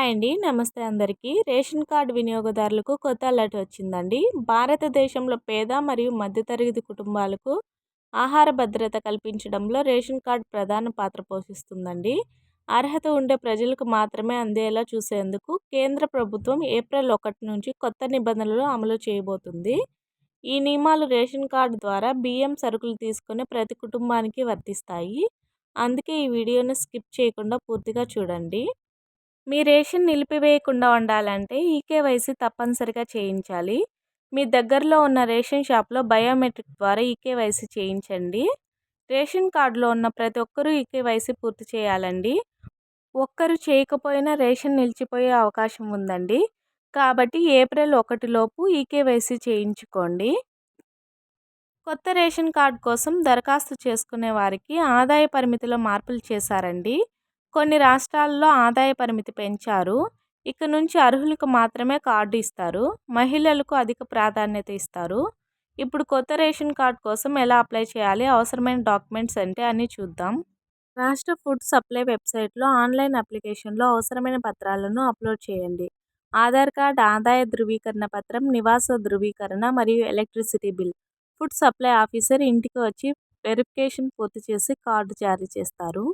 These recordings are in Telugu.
హాయ్ అండి. నమస్తే అందరికీ. రేషన్ కార్డ్ వినియోగదారులకు కొత్త అలర్ట్ వచ్చిందండి. భారతదేశంలో పేద మరియు మధ్యతరగతి కుటుంబాలకు ఆహార భద్రత కల్పించడంలో రేషన్ కార్డ్ ప్రధాన పాత్ర పోషిస్తుందండి. అర్హత ఉండే ప్రజలకు మాత్రమే అందేలా చూసేందుకు కేంద్ర ప్రభుత్వం ఏప్రిల్ 1 నుంచి కొత్త నిబంధనలు అమలు చేయబోతుంది. ఈ నియమాలు రేషన్ కార్డు ద్వారా బియ్యం, సరుకులు తీసుకునే ప్రతి కుటుంబానికి వర్తిస్తాయి. అందుకే ఈ వీడియోను స్కిప్ చేయకుండా పూర్తిగా చూడండి. మీ రేషన్ నిలిపివేయకుండా ఉండాలంటే ఈకేవైసీ తప్పనిసరిగా చేయించాలి. మీ దగ్గరలో ఉన్న రేషన్ షాప్లో బయోమెట్రిక్ ద్వారా ఈకేవైసీ చేయించండి. రేషన్ కార్డులో ఉన్న ప్రతి ఒక్కరూ ఈకేవైసీ పూర్తి చేయాలండి. ఒక్కరు చేయకపోయినా రేషన్ నిలిచిపోయే అవకాశం ఉందండి. కాబట్టి ఏప్రిల్ 1 లోపు ఈకేవైసీ చేయించుకోండి. కొత్త రేషన్ కార్డు కోసం దరఖాస్తు చేసుకునే వారికి ఆదాయ పరిమితిలో మార్పులు చేశారండి. కొన్ని రాష్ట్రాల్లో ఆదాయ పరిమితి పెంచారు. ఇక నుంచి అర్హులకు మాత్రమే కార్డు ఇస్తారు. మహిళలకు అధిక ప్రాధాన్యత ఇస్తారు. ఇప్పుడు కొత్త రేషన్ కార్డు కోసం ఎలా అప్లై చేయాలి, అవసరమైన డాక్యుమెంట్స్ అంటే అన్నీ చూద్దాం. రాష్ట్ర ఫుడ్ సప్లై వెబ్సైట్లో ఆన్లైన్ అప్లికేషన్లో అవసరమైన పత్రాలను అప్లోడ్ చేయండి. ఆధార్ కార్డ్, ఆదాయ ధృవీకరణ పత్రం, నివాస ధృవీకరణ మరియు electricity bill. Food supply officer ఇంటికి వచ్చి వెరిఫికేషన్ పూర్తి చేసి కార్డు జారీ చేస్తారు.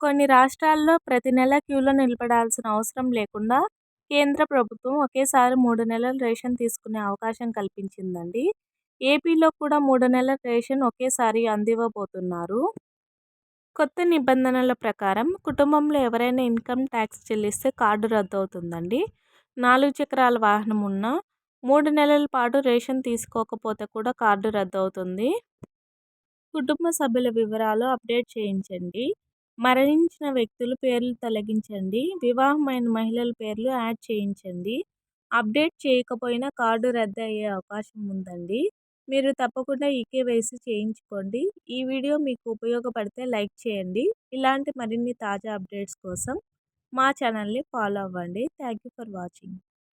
కొన్ని రాష్ట్రాల్లో ప్రతి నెల క్యూలో నిలబడాల్సిన అవసరం లేకుండా కేంద్ర ప్రభుత్వం ఒకేసారి 3 నెలల రేషన్ తీసుకునే అవకాశం కల్పించిందండి. ఏపీలో కూడా 3 నెలల రేషన్ ఒకేసారి అందివ్వబోతున్నారు. కొత్త నిబంధనల ప్రకారం కుటుంబంలో ఎవరైనా ఇన్కమ్ ట్యాక్స్ చెల్లిస్తే కార్డు రద్దు అవుతుందండి. 4 చక్రాల వాహనం ఉన్న 3 నెలల పాటు రేషన్ తీసుకోకపోతే కూడా కార్డు రద్దు అవుతుంది. కుటుంబ సభ్యుల వివరాలు అప్డేట్ చేయించండి. మరణించిన వ్యక్తుల పేర్లు తొలగించండి. వివాహమైన మహిళల పేర్లు యాడ్ చేయించండి. అప్డేట్ చేయకపోయినా కార్డు రద్దు అయ్యే అవకాశం ఉందండి. మీరు తప్పకుండా ఈకేవైసీ చేయించుకోండి. ఈ వీడియో మీకు ఉపయోగపడితే లైక్ చేయండి. ఇలాంటి మరిన్ని తాజా అప్డేట్స్ కోసం మా ఛానల్ని ఫాలో అవ్వండి. Thank you for watching.